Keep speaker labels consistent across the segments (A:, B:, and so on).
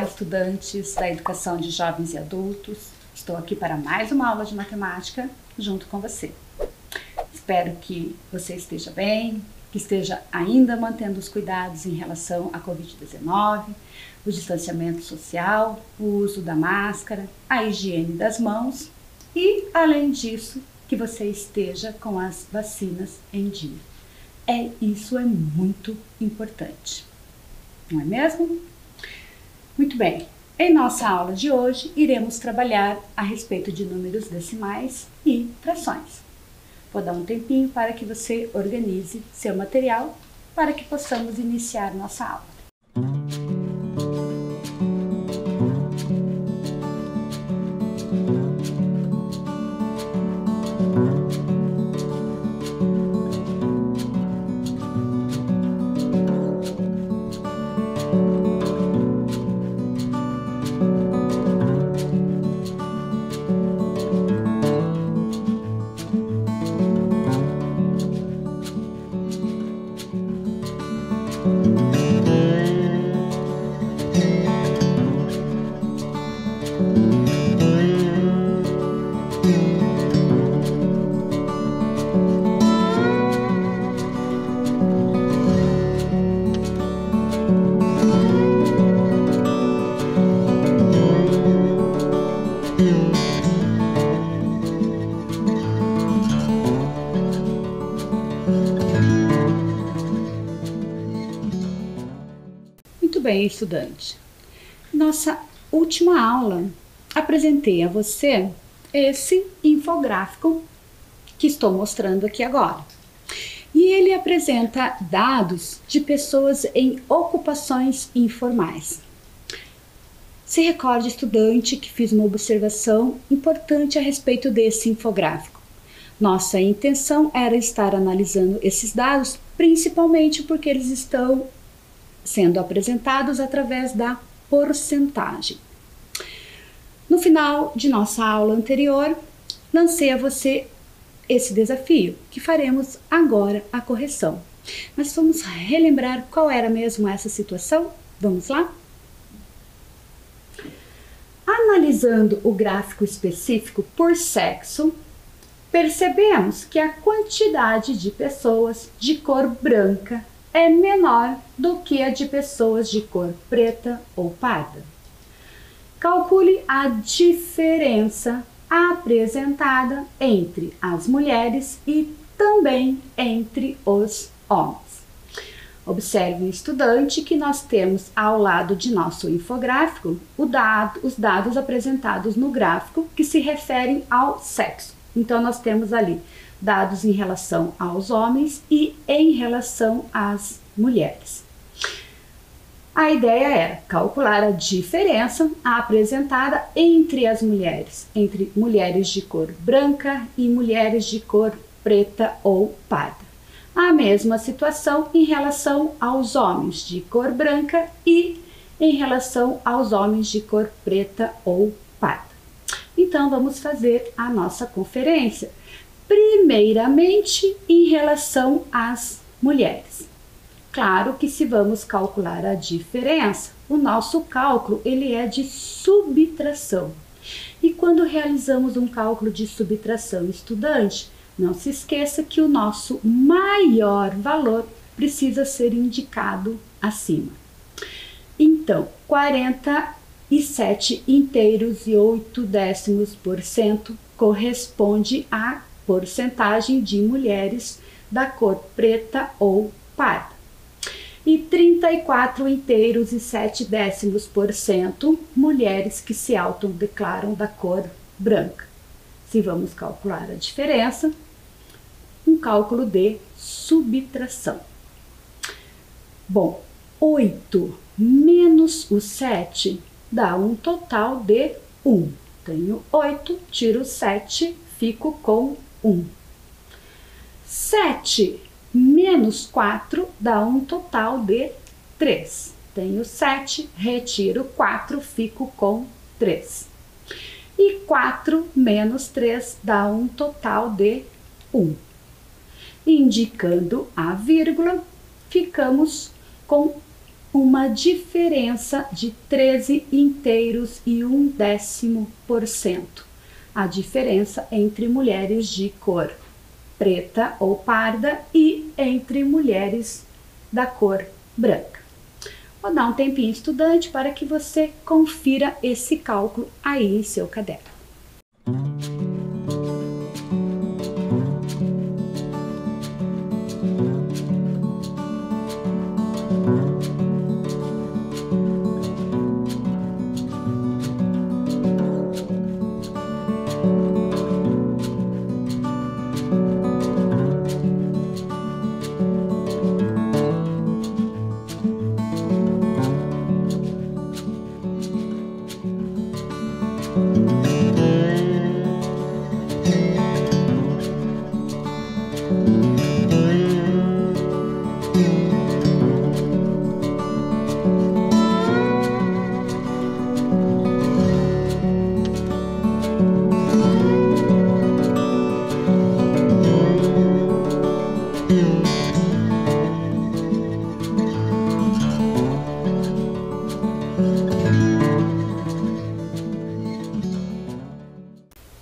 A: Olá, estudantes da educação de jovens e adultos. Estou aqui para mais uma aula de matemática junto com você. Espero que você esteja bem, que esteja ainda mantendo os cuidados em relação à Covid-19, o distanciamento social, o uso da máscara, a higiene das mãos e, além disso, que você esteja com as vacinas em dia. Isso é muito importante, não é mesmo? Muito bem, em nossa aula de hoje iremos trabalhar a respeito de números decimais e frações. Vou dar um tempinho para que você organize seu material para que possamos iniciar nossa aula. Muito bem, estudante. Nossa última aula, apresentei a você esse infográfico que estou mostrando aqui agora. E ele apresenta dados de pessoas em ocupações informais. Se recorde, estudante, que fiz uma observação importante a respeito desse infográfico. Nossa intenção era estar analisando esses dados, principalmente porque eles estão sendo apresentados através da porcentagem. No final de nossa aula anterior, lancei a você esse desafio, que faremos agora a correção. Mas vamos relembrar qual era mesmo essa situação? Vamos lá? Analisando o gráfico específico por sexo, percebemos que a quantidade de pessoas de cor branca é menor do que a de pessoas de cor preta ou parda. Calcule a diferença apresentada entre as mulheres e também entre os homens. Observe, estudante, que nós temos ao lado de nosso infográfico os dados apresentados no gráfico que se referem ao sexo. Então, nós temos ali dados em relação aos homens e em relação às mulheres. A ideia era calcular a diferença apresentada entre as mulheres, entre mulheres de cor branca e mulheres de cor preta ou parda. A mesma situação em relação aos homens de cor branca e em relação aos homens de cor preta ou parda. Então, vamos fazer a nossa conferência. Primeiramente, em relação às mulheres. Claro que se vamos calcular a diferença, o nosso cálculo ele é de subtração. E quando realizamos um cálculo de subtração, estudante, não se esqueça que o nosso maior valor precisa ser indicado acima. Então, 47 inteiros e 0,8% corresponde a porcentagem de mulheres da cor preta ou parda. E 34 inteiros e 0,7% mulheres que se autodeclaram da cor branca. Se vamos calcular a diferença, um cálculo de subtração. Bom, 8 menos o 7 dá um total de 1. Tenho 8, tiro 7, fico com 1. 7 menos 4 dá um total de 3. Tenho 7, retiro 4, fico com 3. E 4 menos 3 dá um total de 1. Indicando a vírgula, ficamos com uma diferença de 13,1%. A diferença entre mulheres de cor preta ou parda e entre mulheres da cor branca. Vou dar um tempinho, estudante, para que você confira esse cálculo aí em seu caderno.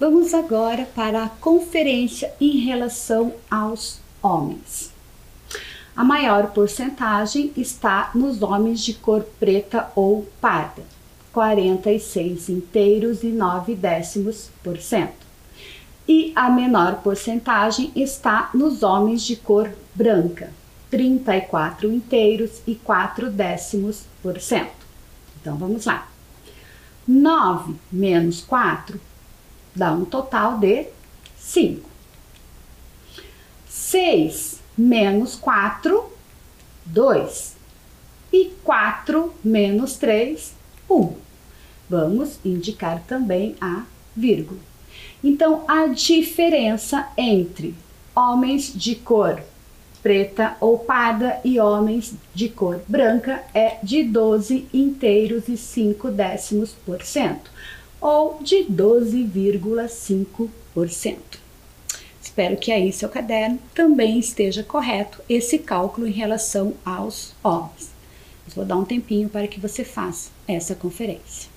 A: Vamos agora para a conferência em relação aos homens. A maior porcentagem está nos homens de cor preta ou parda, 46,9%. E a menor porcentagem está nos homens de cor branca, 34,4%. Então vamos lá. 9 menos 4 dá um total de 5. 6 menos 4, 2. E 4 menos 3, 1. Vamos indicar também a vírgula. Então, a diferença entre homens de cor preta ou parda e homens de cor branca é de 12,5%. Ou de 12,5%. Espero que aí seu caderno também esteja correto esse cálculo em relação aos homens. Mas vou dar um tempinho para que você faça essa conferência.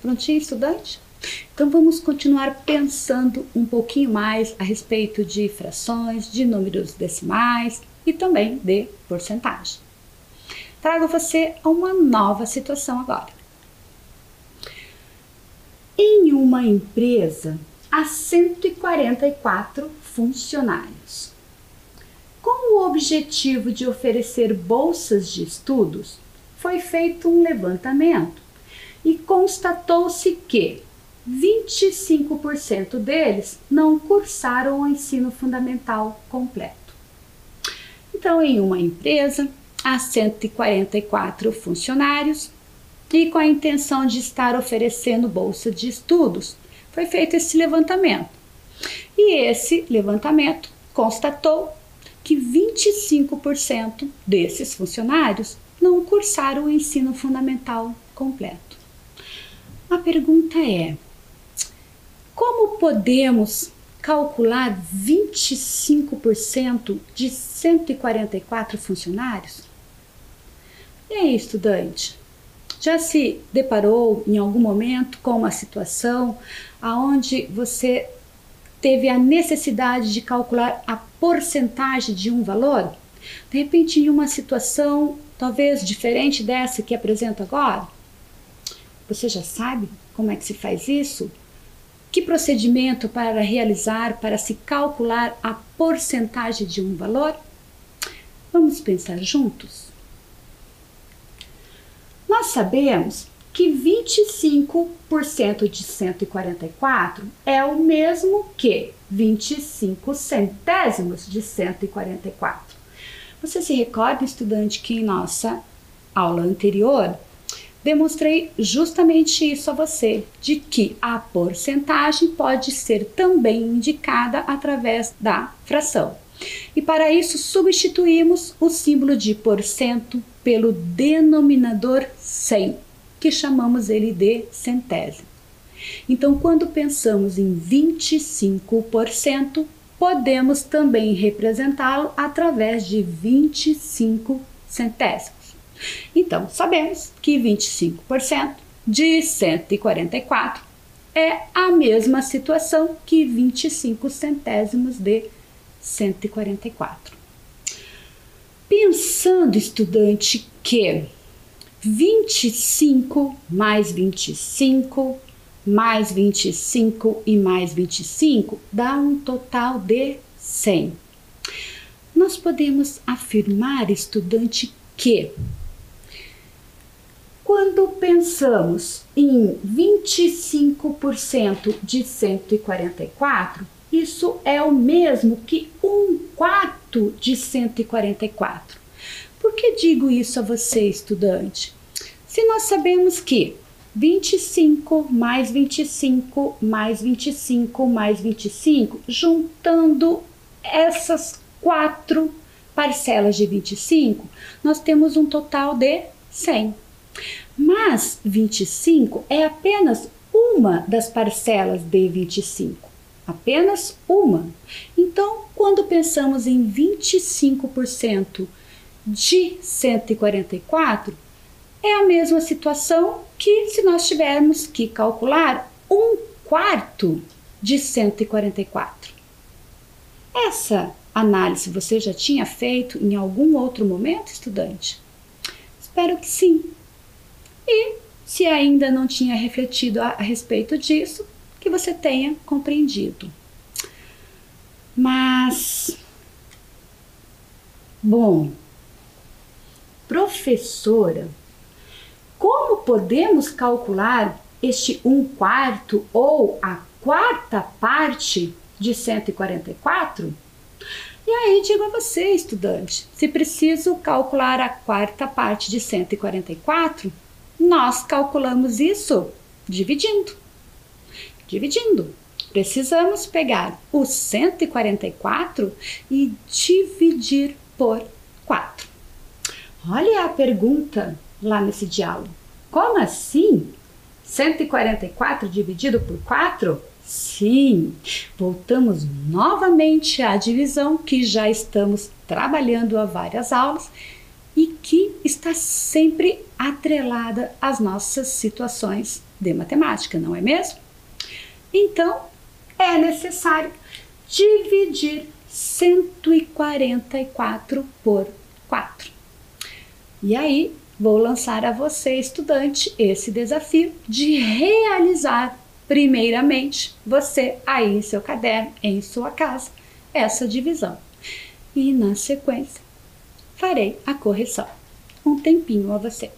A: Prontinho, estudante? Então vamos continuar pensando um pouquinho mais a respeito de frações, de números decimais e também de porcentagem. Trago você a uma nova situação agora. Em uma empresa, há 144 funcionários. Com o objetivo de oferecer bolsas de estudos, foi feito um levantamento e constatou-se que 25% deles não cursaram o ensino fundamental completo. Então, em uma empresa, há 144 funcionários e com a intenção de estar oferecendo bolsa de estudos, foi feito esse levantamento. E esse levantamento constatou que 25% desses funcionários não cursaram o ensino fundamental completo. A pergunta é: como podemos calcular 25% de 144 funcionários? E aí, estudante? Já se deparou em algum momento com uma situação onde você teve a necessidade de calcular a porcentagem de um valor? De repente, em uma situação talvez diferente dessa que apresento agora, você já sabe como é que se faz isso? Que procedimento para realizar, para se calcular a porcentagem de um valor? Vamos pensar juntos? Nós sabemos que 25% de 144 é o mesmo que 25 centésimos de 144. Você se recorda, estudante, que em nossa aula anterior demonstrei justamente isso a você, de que a porcentagem pode ser também indicada através da fração. E para isso substituímos o símbolo de porcento pelo denominador 100, que chamamos ele de centésimo. Então, quando pensamos em 25%, podemos também representá-lo através de 25 centésimos. Então, sabemos que 25% de 144 é a mesma situação que 25 centésimos de 144. Pensando, estudante, que 25 mais 25 mais 25 e mais 25 dá um total de 100. Nós podemos afirmar, estudante, que quando pensamos em 25% de 144, isso é o mesmo que 1/4 de 144. Por que digo isso a você, estudante? Se nós sabemos que 25 mais 25 mais 25 mais 25, juntando essas 4 parcelas de 25, nós temos um total de 100. Mas 25 é apenas uma das parcelas de 25, apenas uma. Então, quando pensamos em 25% de 144, é a mesma situação que se nós tivermos que calcular 1/4 de 144. Essa análise você já tinha feito em algum outro momento, estudante? Espero que sim. E, se ainda não tinha refletido a respeito disso, que você tenha compreendido. Mas, bom, professora, como podemos calcular este 1/4 ou a 4ª parte de 144? E aí digo a você, estudante, se preciso calcular a 4ª parte de 144, nós calculamos isso dividindo. Precisamos pegar o 144 e dividir por 4. Olha a pergunta lá nesse diálogo. Como assim? 144 dividido por 4? Sim, voltamos novamente à divisão que já estamos trabalhando há várias aulas e que está sempre atrelada às nossas situações de matemática, não é mesmo? Então, é necessário dividir 144 por 4. E aí, vou lançar a você, estudante, esse desafio de realizar, primeiramente, você aí em seu caderno, em sua casa, essa divisão. E, na sequência, farei a correção. Um tempinho a você.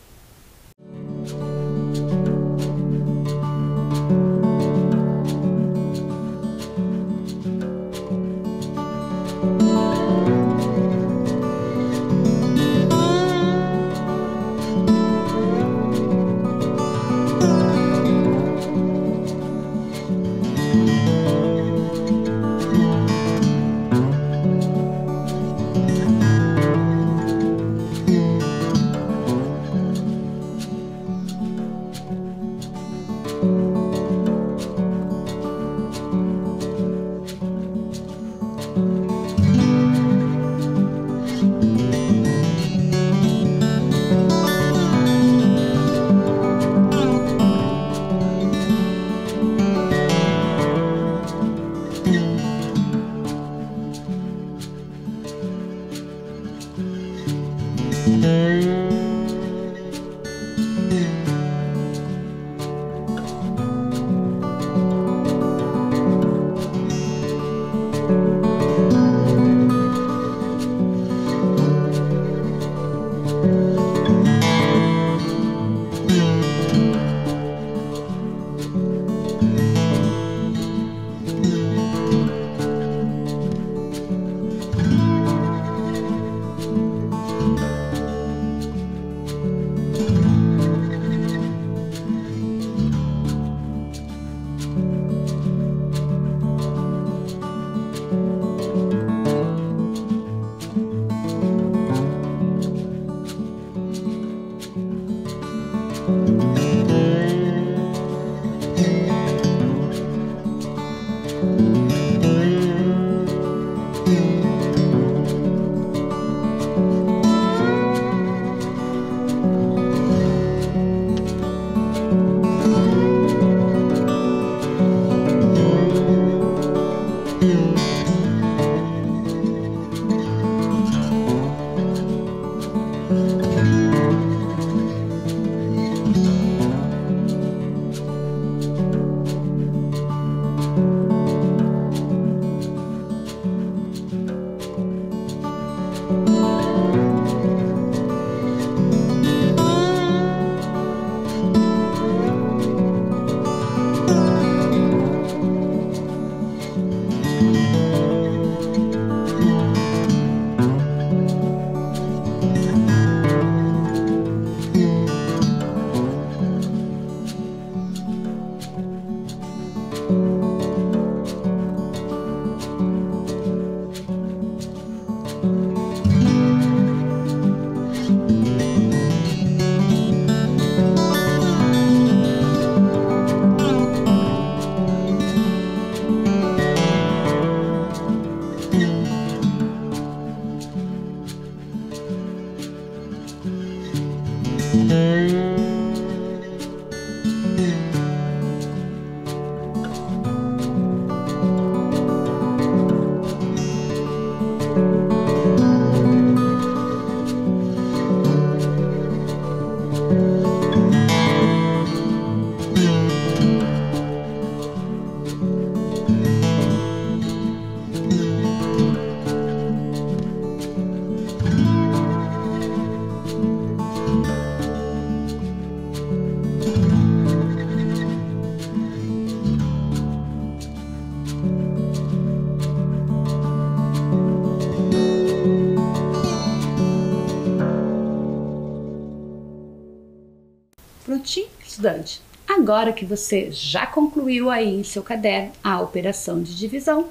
A: Prontinho, estudante? Agora que você já concluiu aí em seu caderno a operação de divisão,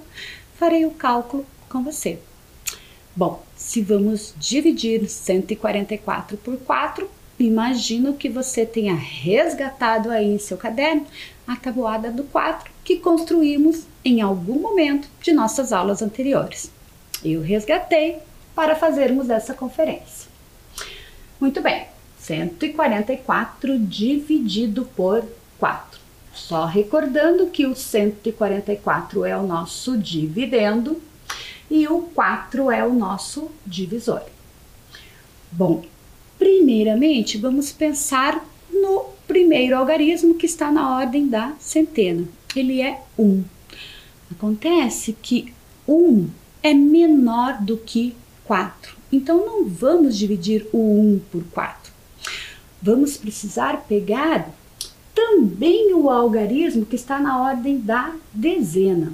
A: farei o cálculo com você. Bom, se vamos dividir 144 por 4, imagino que você tenha resgatado aí em seu caderno a tabuada do 4 que construímos em algum momento de nossas aulas anteriores. Eu resgatei para fazermos essa conferência. Muito bem, 144 dividido por 4. Só recordando que o 144 é o nosso dividendo e o 4 é o nosso divisor. Bom, primeiramente vamos pensar no primeiro algarismo que está na ordem da centena. Ele é 1. Acontece que 1 é menor do que 4. Então não vamos dividir o 1 por 4. Vamos precisar pegar também o algarismo que está na ordem da dezena.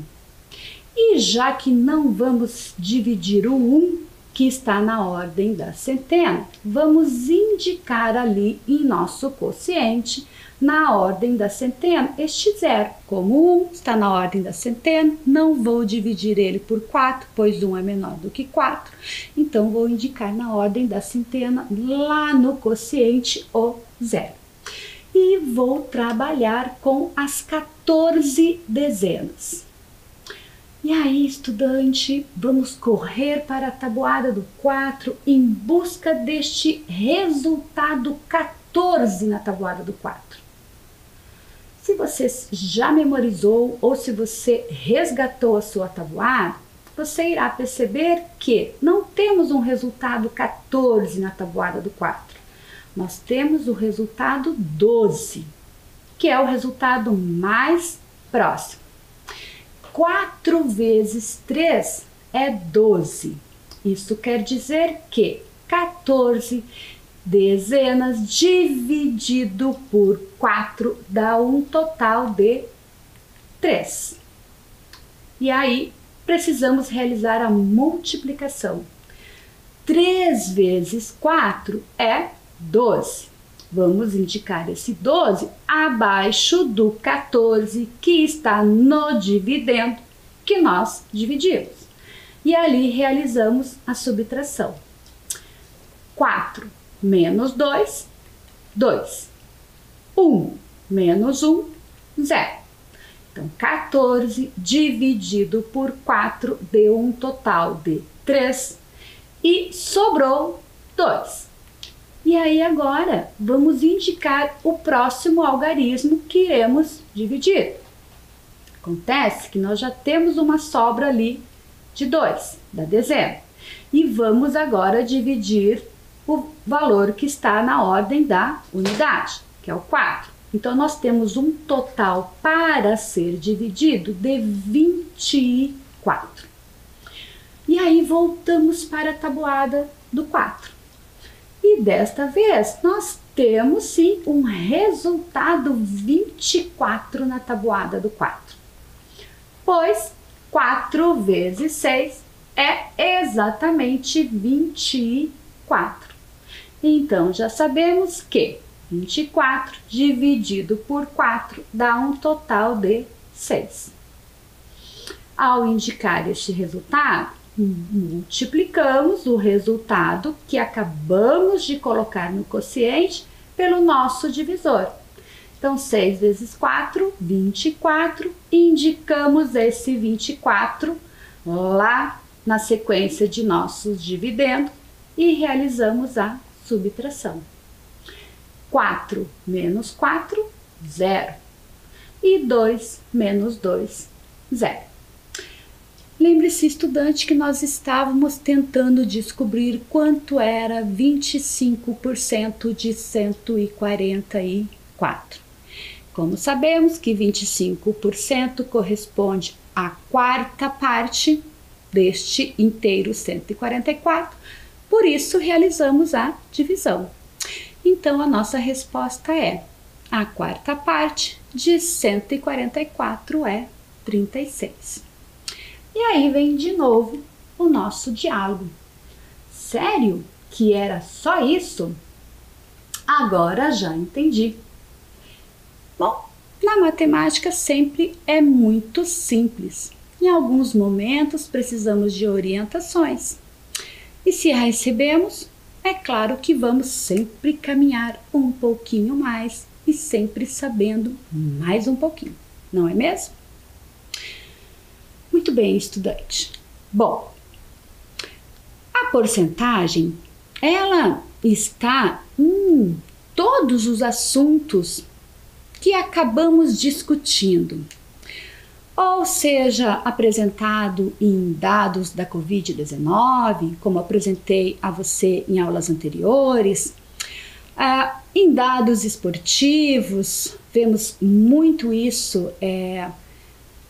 A: E já que não vamos dividir o 1 que está na ordem da centena, vamos indicar ali em nosso quociente, na ordem da centena, este zero. Como 1 está na ordem da centena, não vou dividir ele por 4, pois 1 é menor do que 4. Então, vou indicar na ordem da centena, lá no quociente, o zero. E vou trabalhar com as 14 dezenas. E aí, estudante, vamos correr para a tabuada do 4 em busca deste resultado 14 na tabuada do 4. Se você já memorizou ou se você resgatou a sua tabuada, você irá perceber que não temos um resultado 14 na tabuada do 4. Nós temos o resultado 12, que é o resultado mais próximo. 4 vezes 3 é 12. Isso quer dizer que 14 dezenas dividido por 4 dá um total de 3. E aí, precisamos realizar a multiplicação. 3 vezes 4 é 12. Vamos indicar esse 12 abaixo do 14 que está no dividendo que nós dividimos. E ali realizamos a subtração. 4 menos 2, 2. 1 menos 1, 0. Então, 14 dividido por 4 deu um total de 3 e sobrou 2. E aí agora vamos indicar o próximo algarismo que iremos dividir. Acontece que nós já temos uma sobra ali de 2, da dezena. E vamos agora dividir o valor que está na ordem da unidade, que é o 4. Então, nós temos um total para ser dividido de 24. E aí, voltamos para a tabuada do 4. E desta vez, nós temos sim um resultado 24 na tabuada do 4. Pois 4 vezes 6 é exatamente 24. Então, já sabemos que 24 dividido por 4 dá um total de 6. Ao indicar este resultado, multiplicamos o resultado que acabamos de colocar no quociente pelo nosso divisor. Então, 6 vezes 4, 24, e indicamos esse 24 lá na sequência de nossos dividendos e realizamos a subtração. 4 menos 4, 0. E 2 menos 2, 0. Lembre-se, estudante, que nós estávamos tentando descobrir quanto era 25% de 144. Como sabemos que 25% corresponde à quarta parte deste inteiro 144, por isso realizamos a divisão. Então, a nossa resposta é: a quarta parte de 144 é 36. E aí vem de novo o nosso diálogo. Sério que era só isso? Agora já entendi. Bom, na matemática sempre é muito simples. Em alguns momentos precisamos de orientações. E se a recebemos, é claro que vamos sempre caminhar um pouquinho mais e sempre sabendo mais um pouquinho, não é mesmo? Muito bem, estudante. Bom, a porcentagem, ela está em todos os assuntos que acabamos discutindo, ou seja, apresentado em dados da Covid-19, como apresentei a você em aulas anteriores, em dados esportivos, vemos muito isso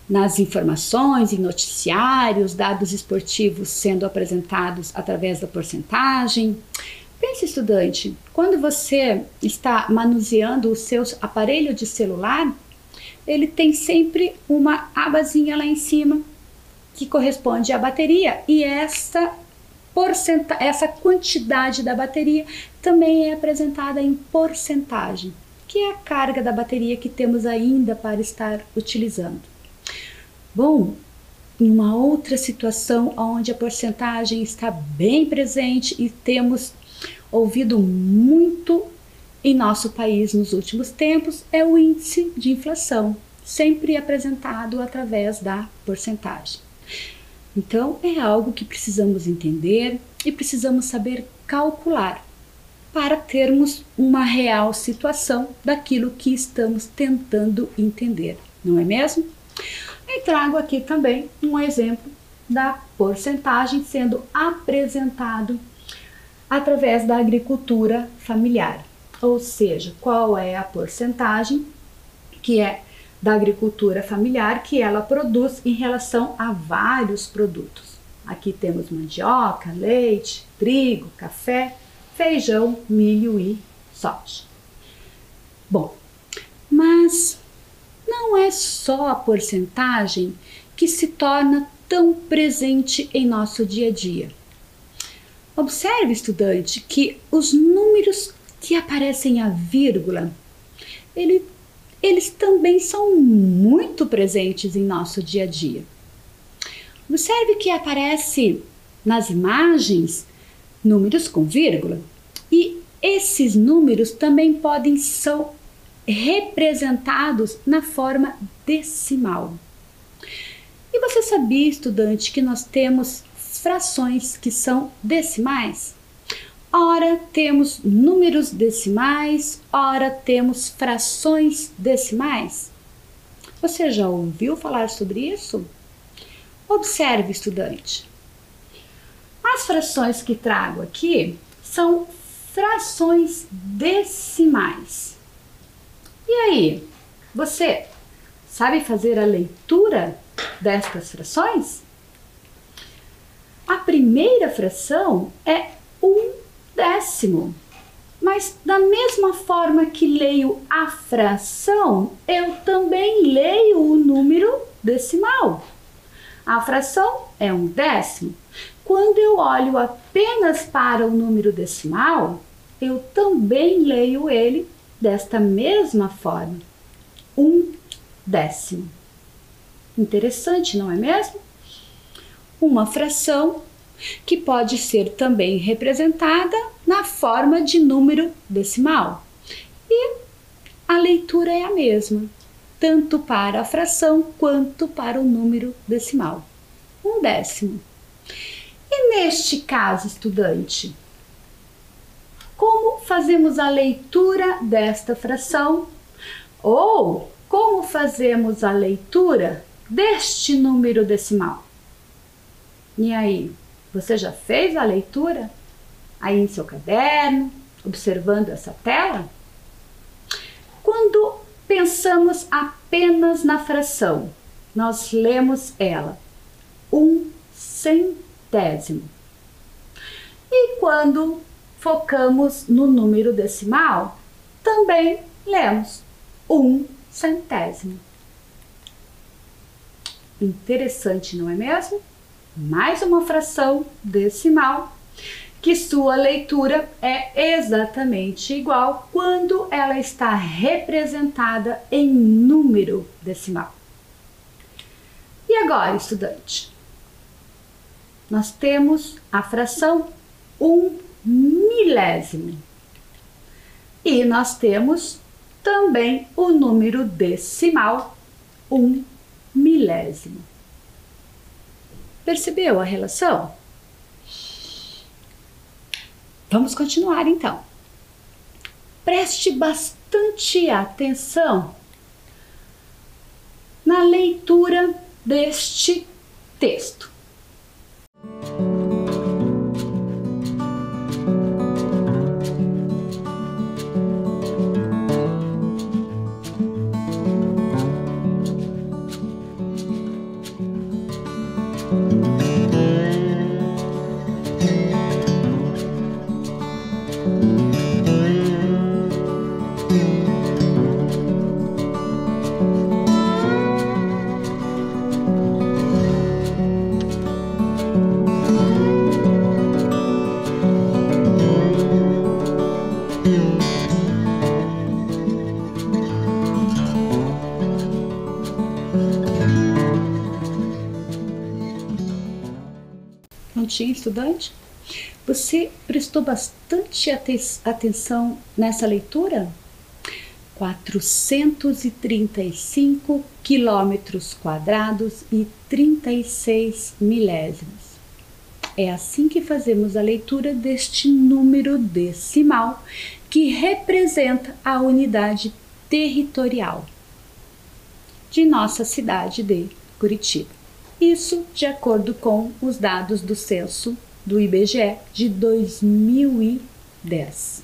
A: nas informações, em noticiários, dados esportivos sendo apresentados através da porcentagem. Pense, estudante, quando você está manuseando o seu aparelho de celular, ele tem sempre uma abazinha lá em cima que corresponde à bateria, e essa quantidade da bateria também é apresentada em porcentagem, que é a carga da bateria que temos ainda para estar utilizando. Bom, em uma outra situação onde a porcentagem está bem presente e temos ouvido muito em nosso país nos últimos tempos, é o índice de inflação, sempre apresentado através da porcentagem. Então, é algo que precisamos entender e precisamos saber calcular para termos uma real situação daquilo que estamos tentando entender, não é mesmo? E trago aqui também um exemplo da porcentagem sendo apresentado através da agricultura familiar. Ou seja, qual é a porcentagem que é da agricultura familiar que ela produz em relação a vários produtos. Aqui temos mandioca, leite, trigo, café, feijão, milho e soja. Bom, mas não é só a porcentagem que se torna tão presente em nosso dia a dia. Observe, estudante, que os números que aparecem a vírgula, eles também são muito presentes em nosso dia a dia. Observe que aparece nas imagens números com vírgula e esses números também podem ser representados na forma decimal. E você sabia, estudante, que nós temos frações que são decimais? Ora temos números decimais, ora temos frações decimais. Você já ouviu falar sobre isso? Observe, estudante. As frações que trago aqui são frações decimais. E aí, você sabe fazer a leitura destas frações? A primeira fração é 1/10. Mas da mesma forma que leio a fração, eu também leio o número decimal. A fração é 1/10. Quando eu olho apenas para o número decimal, eu também leio ele desta mesma forma, 1/10. Interessante, não é mesmo? Uma fração que pode ser também representada na forma de número decimal. E a leitura é a mesma, tanto para a fração quanto para o número decimal, 1/10. E neste caso, estudante, como fazemos a leitura desta fração? Ou como fazemos a leitura deste número decimal? E aí, você já fez a leitura aí em seu caderno, observando essa tela? Quando pensamos apenas na fração, nós lemos ela 1/100. E quando focamos no número decimal, também lemos 1/100. Interessante, não é mesmo? Mais uma fração decimal que sua leitura é exatamente igual quando ela está representada em número decimal. E agora, estudante? Nós temos a fração 1/1000. E nós temos também o número decimal 1/1000. Percebeu a relação? Vamos continuar então. Preste bastante atenção na leitura deste texto. Prontinho, estudante? Você prestou bastante atenção nessa leitura? 435 quilômetros quadrados e 36 milésimos. É assim que fazemos a leitura deste número decimal que representa a unidade territorial de nossa cidade de Curitiba. Isso de acordo com os dados do censo do IBGE de 2010.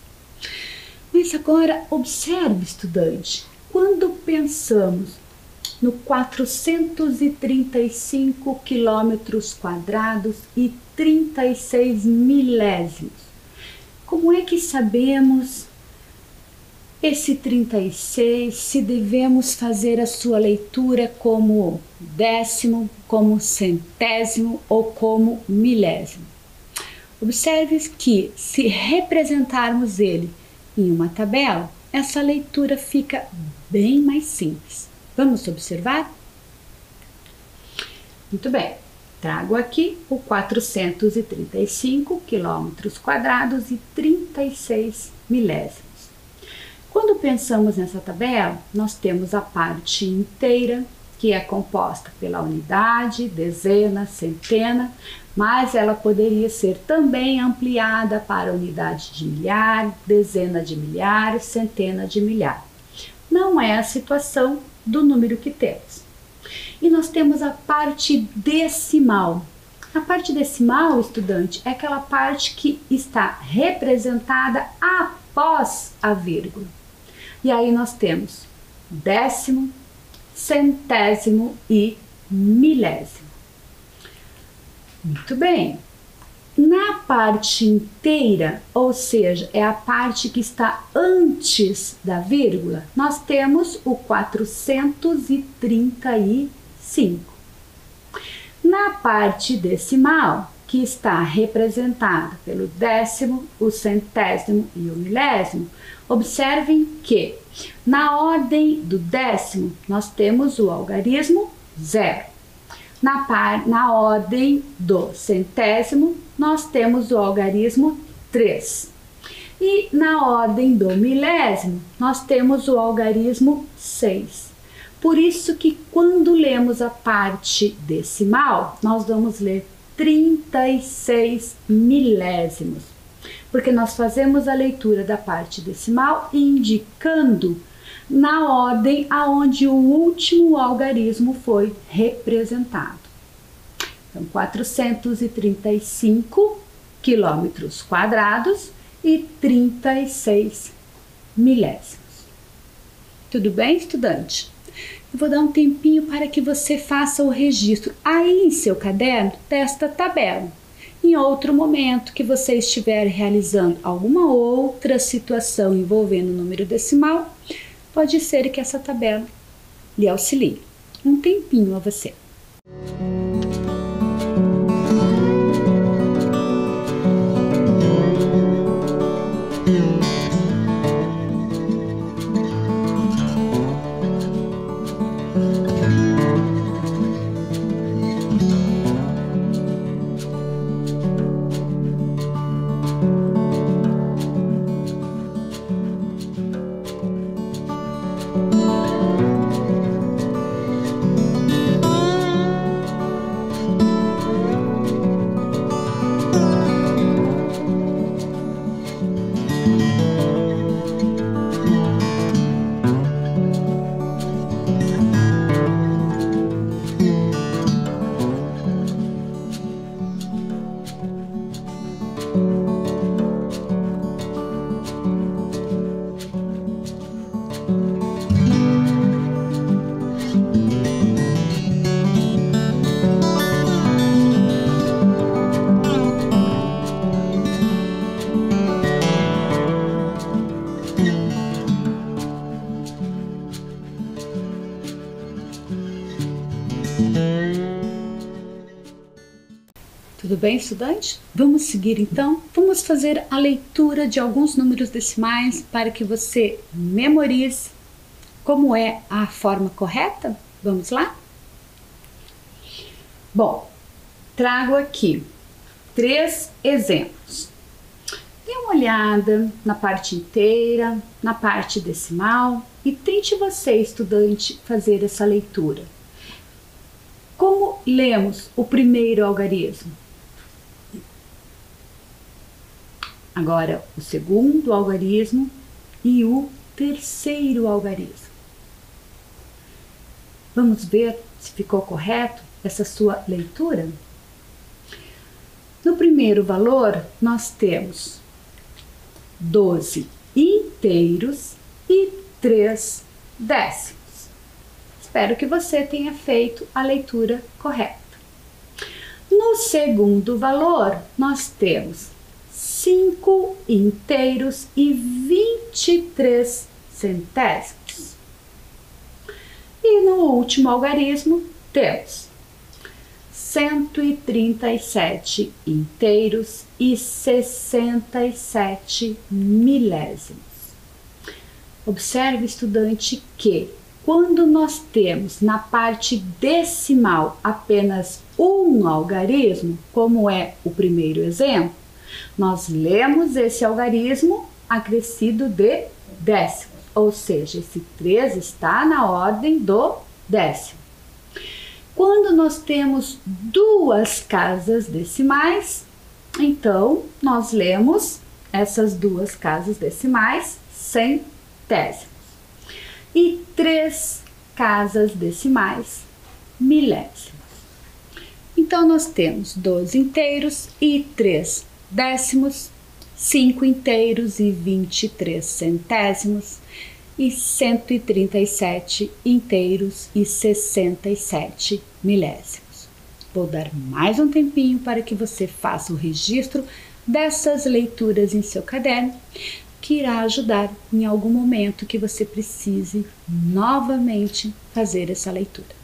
A: Mas agora observe, estudante, quando pensamos no 435 quilômetros quadrados e 36 milésimos, como é que sabemos esse 36, se devemos fazer a sua leitura como décimo, como centésimo ou como milésimo? Observe que, se representarmos ele em uma tabela, essa leitura fica bem mais simples. Vamos observar? Muito bem, trago aqui o 435 quilômetros quadrados e 36 milésimos. Quando pensamos nessa tabela, nós temos a parte inteira, que é composta pela unidade, dezena, centena, mas ela poderia ser também ampliada para unidade de milhar, dezena de milhar, centena de milhar. Não é a situação do número que temos. E nós temos a parte decimal. A parte decimal, estudante, é aquela parte que está representada após a vírgula. E aí nós temos décimo, centésimo e milésimo. Muito bem. Na parte inteira, ou seja, é a parte que está antes da vírgula, nós temos o 435. Na parte decimal, que está representada pelo décimo, o centésimo e o milésimo, observem que na ordem do décimo nós temos o algarismo 0. Na ordem do centésimo nós temos o algarismo 3. E na ordem do milésimo nós temos o algarismo 6. Por isso que quando lemos a parte decimal, nós vamos ler 36 milésimos, porque nós fazemos a leitura da parte decimal indicando na ordem aonde o último algarismo foi representado. Então, 435 quilômetros quadrados e 36 milésimos. Tudo bem, estudante? Eu vou dar um tempinho para que você faça o registro aí em seu caderno desta tabela. Em outro momento que você estiver realizando alguma outra situação envolvendo o número decimal, pode ser que essa tabela lhe auxilie. Um tempinho a você. Tudo bem, estudante? Vamos seguir então? Vamos fazer a leitura de alguns números decimais para que você memorize como é a forma correta. Vamos lá? Bom, trago aqui 3 exemplos. Dê uma olhada na parte inteira, na parte decimal e tente você, estudante, fazer essa leitura. Como lemos o primeiro algarismo? Agora, o segundo algarismo e o terceiro algarismo. Vamos ver se ficou correto? essa sua leitura? No primeiro valor, nós temos 12 inteiros e 3 décimos. Espero que você tenha feito a leitura correta. No segundo valor, nós temos 5 inteiros e 23 centésimos. E no último algarismo, temos 137 inteiros e 67 milésimos. Observe, estudante, que quando nós temos na parte decimal apenas um algarismo, como é o primeiro exemplo, nós lemos esse algarismo acrescido de décimos, ou seja, esse 3 está na ordem do décimo. Quando nós temos duas casas decimais, então nós lemos essas duas casas decimais centésimos. E 3 casas decimais milésimos. Então nós temos 12 inteiros e 3 décimos, 5 inteiros e 23 centésimos e 137 inteiros e 67 milésimos. Vou dar mais um tempinho para que você faça o registro dessas leituras em seu caderno, que irá ajudar em algum momento que você precise novamente fazer essa leitura.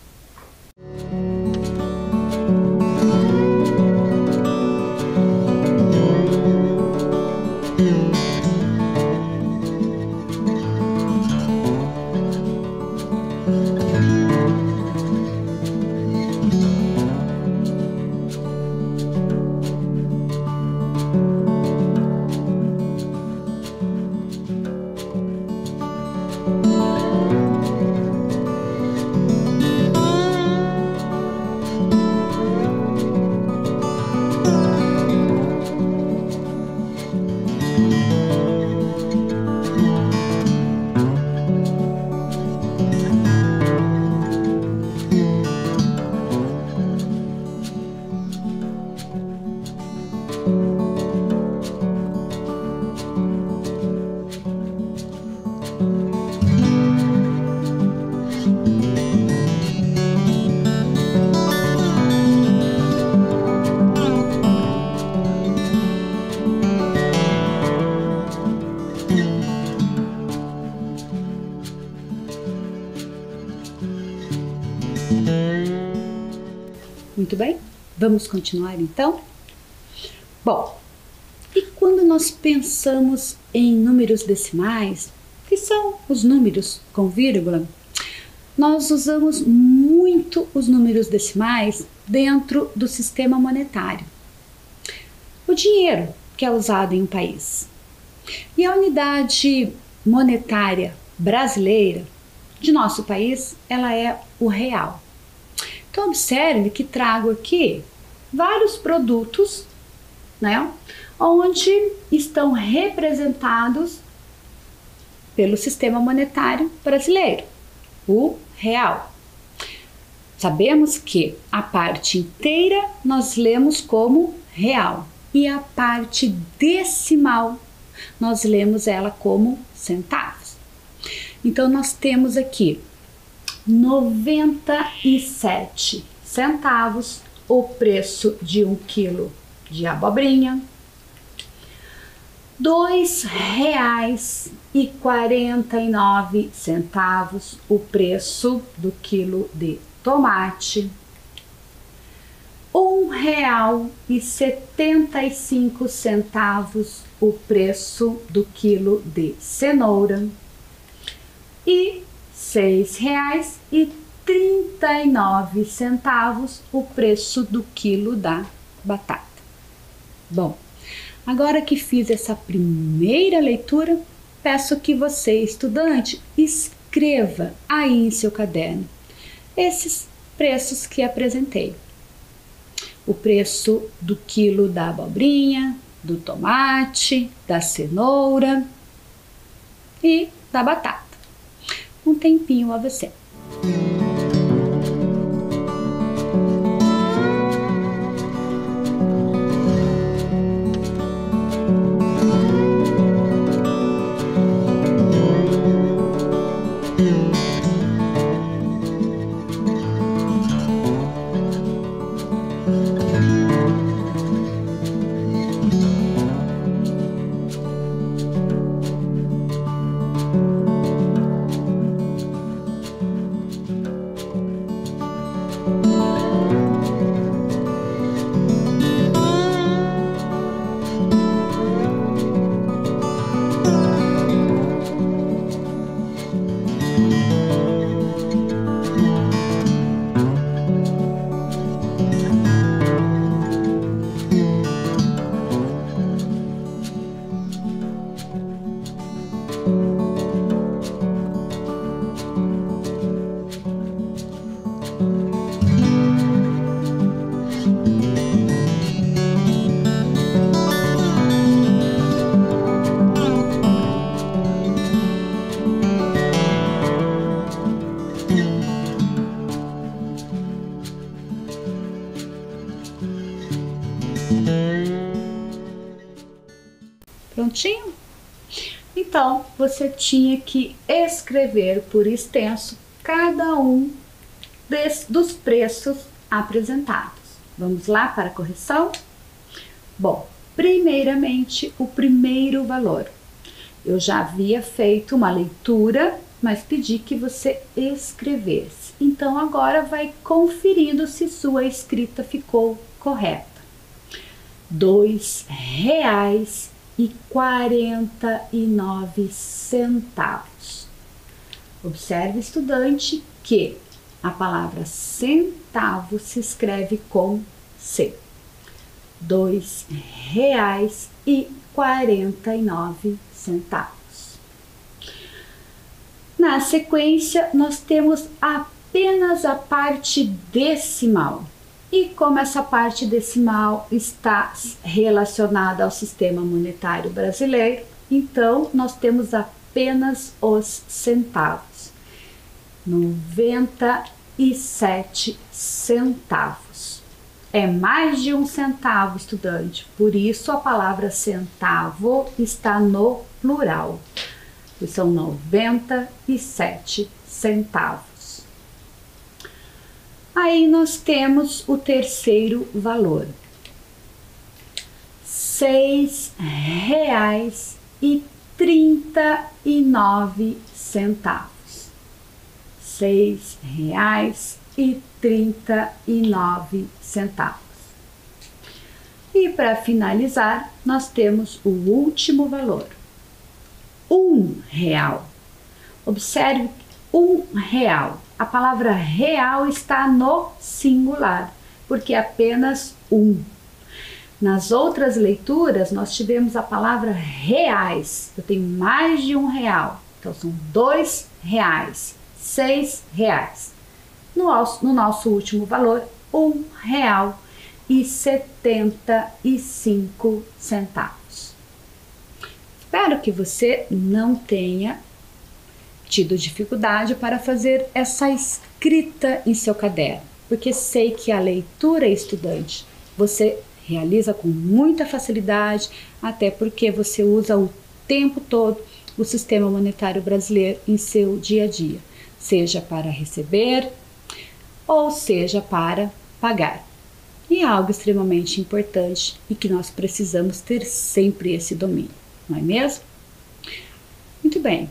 A: Muito bem, vamos continuar então? Bom, e quando nós pensamos em números decimais, que são os números com vírgula, nós usamos muito os números decimais dentro do sistema monetário. O dinheiro que é usado em um país. E a unidade monetária brasileira de nosso país, ela é o real. Então, observe que trago aqui vários produtos, né, onde estão representados pelo sistema monetário brasileiro, o real. Sabemos que a parte inteira nós lemos como real e a parte decimal nós lemos ela como centavos. Então, nós temos aqui 97 centavos o preço de 1 quilo de abobrinha, R$2,49 o preço do quilo de tomate, R$1,75 o preço do quilo de cenoura e R$6,39 o preço do quilo da batata. Bom, agora que fiz essa primeira leitura, peço que você, estudante, escreva aí em seu caderno esses preços que apresentei. O preço do quilo da abobrinha, do tomate, da cenoura e da batata. Um tempinho a você. Prontinho? Então, você tinha que escrever por extenso cada um dos preços apresentados. Vamos lá para a correção? Bom, primeiramente, o primeiro valor. Eu já havia feito uma leitura, mas pedi que você escrevesse. Então, agora vai conferindo se sua escrita ficou correta. R$2,49. Observe, estudante, que a palavra centavo se escreve com C. R$2,49. Na sequência, nós temos apenas a parte decimal. E como essa parte decimal está relacionada ao sistema monetário brasileiro, então nós temos apenas os centavos. 97 centavos. É mais de um centavo, estudante, por isso a palavra centavo está no plural. E são 97 centavos. Aí nós temos o terceiro valor, R$6,39. R$6,39. E para finalizar, nós temos o último valor, R$1. Observe, R$1. A palavra real está no singular, porque é apenas um. Nas outras leituras, nós tivemos a palavra reais. Eu tenho mais de R$1. Então, são R$2, R$6. No nosso último valor, R$1,75. Espero que você não tenha tido dificuldade para fazer essa escrita em seu caderno, porque sei que a leitura, estudante, você realiza com muita facilidade, até porque você usa o tempo todo o sistema monetário brasileiro em seu dia a dia, seja para receber ou seja para pagar. E é algo extremamente importante e que nós precisamos ter sempre esse domínio, não é mesmo? Muito bem.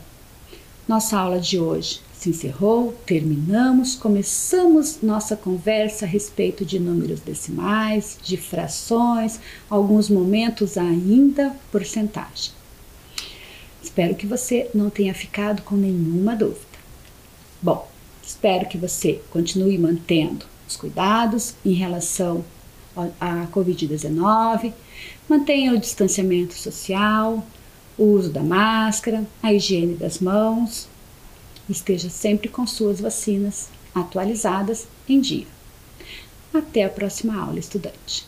A: Nossa aula de hoje se encerrou, terminamos, começamos nossa conversa a respeito de números decimais, de frações, alguns momentos ainda porcentagem. Espero que você não tenha ficado com nenhuma dúvida. Bom, espero que você continue mantendo os cuidados em relação à Covid-19, mantenha o distanciamento social, o uso da máscara, a higiene das mãos, esteja sempre com suas vacinas atualizadas em dia. Até a próxima aula, estudante.